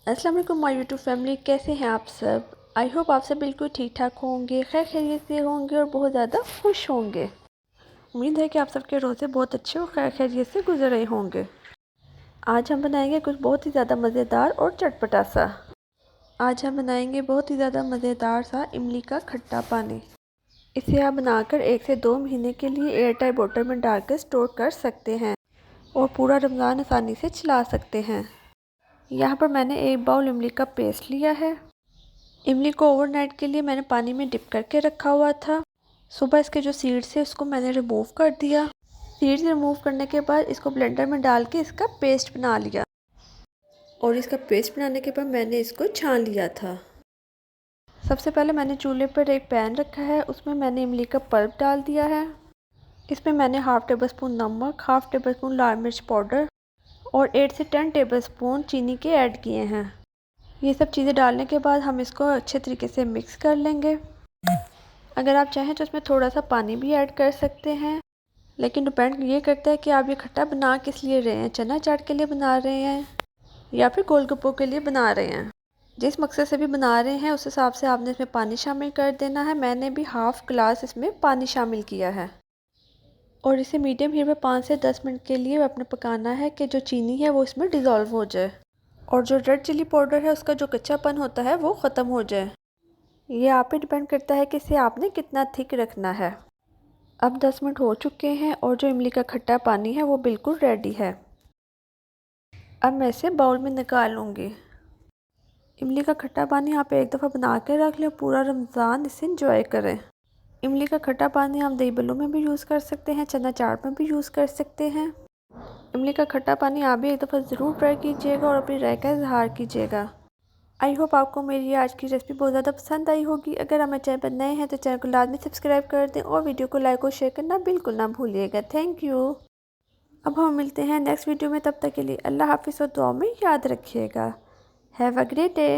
अस्सलाम वालेकुम my YouTube family, कैसे हैं आप सब। आई होप आप सब बिल्कुल ठीक ठाक होंगे, खैर खैरियत से होंगे और बहुत ज़्यादा खुश होंगे। उम्मीद है कि आप सबके रोज़े बहुत अच्छे और खैर खैरियत से गुजर रहे होंगे। आज हम बनाएंगे कुछ बहुत ही ज़्यादा मज़ेदार और चटपटा सा। आज हम बनाएंगे बहुत ही ज़्यादा मज़ेदार सा इमली का खट्टा पानी। इसे आप बनाकर 1 से 2 महीने के लिए एयर टाइट बोतल में डालकर स्टोर कर सकते हैं और पूरा रमज़ान आसानी से चला सकते हैं। यहाँ पर मैंने 1 बाउल इमली का पेस्ट लिया है। इमली को ओवरनाइट के लिए मैंने पानी में डिप करके रखा हुआ था। सुबह इसके जो सीड्स है उसको मैंने रिमूव कर दिया। सीड्स रिमूव करने के बाद इसको ब्लेंडर में डाल के इसका पेस्ट बना लिया और इसका पेस्ट बनाने के बाद मैंने इसको छान लिया था। सबसे पहले मैंने चूल्हे पर एक पैन रखा है, उसमें मैंने इमली का पल्प डाल दिया है। इसमें मैंने हाफ़ टेबल स्पून नमक, हाफ़ टेबल स्पून लाल मिर्च पाउडर और 8 से 10 टेबल स्पून चीनी के ऐड किए हैं। ये सब चीज़ें डालने के बाद हम इसको अच्छे तरीके से मिक्स कर लेंगे। अगर आप चाहें तो इसमें थोड़ा सा पानी भी ऐड कर सकते हैं, लेकिन डिपेंड ये करता है कि आप ये खट्टा बना किस लिए रहे हैं, चना चाट के लिए बना रहे हैं या फिर गोलगप्पों के लिए बना रहे हैं। जिस मकसद से भी बना रहे हैं उस हिसाब से आपने इसमें पानी शामिल कर देना है। मैंने भी हाफ़ ग्लास इसमें पानी शामिल किया है और इसे मीडियम हीट में 5 से 10 मिनट के लिए आपने पकाना है कि जो चीनी है वो इसमें डिज़ोल्व हो जाए और जो रेड चिली पाउडर है उसका जो कच्चापन होता है वो ख़त्म हो जाए। ये आप पे डिपेंड करता है कि इसे आपने कितना थिक रखना है। अब 10 मिनट हो चुके हैं और जो इमली का खट्टा पानी है वो बिल्कुल रेडी है। अब मैं इसे बाउल में निकाल लूँगी। इमली का खट्टा पानी आप एक दफ़ा बना के रख लें, पूरा रमज़ान इसे इंजॉय करें। इमली का खट्टा पानी आप दही बल्लों में भी यूज़ कर सकते हैं, चना चाट में भी यूज़ कर सकते हैं। इमली का खट्टा पानी आप भी एक दफ़ा ज़रूर ट्राई कीजिएगा और अपनी राय का इजहार कीजिएगा। आई होप आपको मेरी आज की रेसिपी बहुत ज़्यादा पसंद आई होगी। अगर हमारे चैनल पर नए हैं तो चैनल को लाजमी सब्सक्राइब कर दें और वीडियो को लाइक और शेयर करना बिल्कुल ना भूलिएगा। Thank you. अब हम मिलते हैं नेक्स्ट वीडियो में, तब तक के लिए अल्लाह हाफिज़ और दुआ में याद रखिएगा। Have a great day.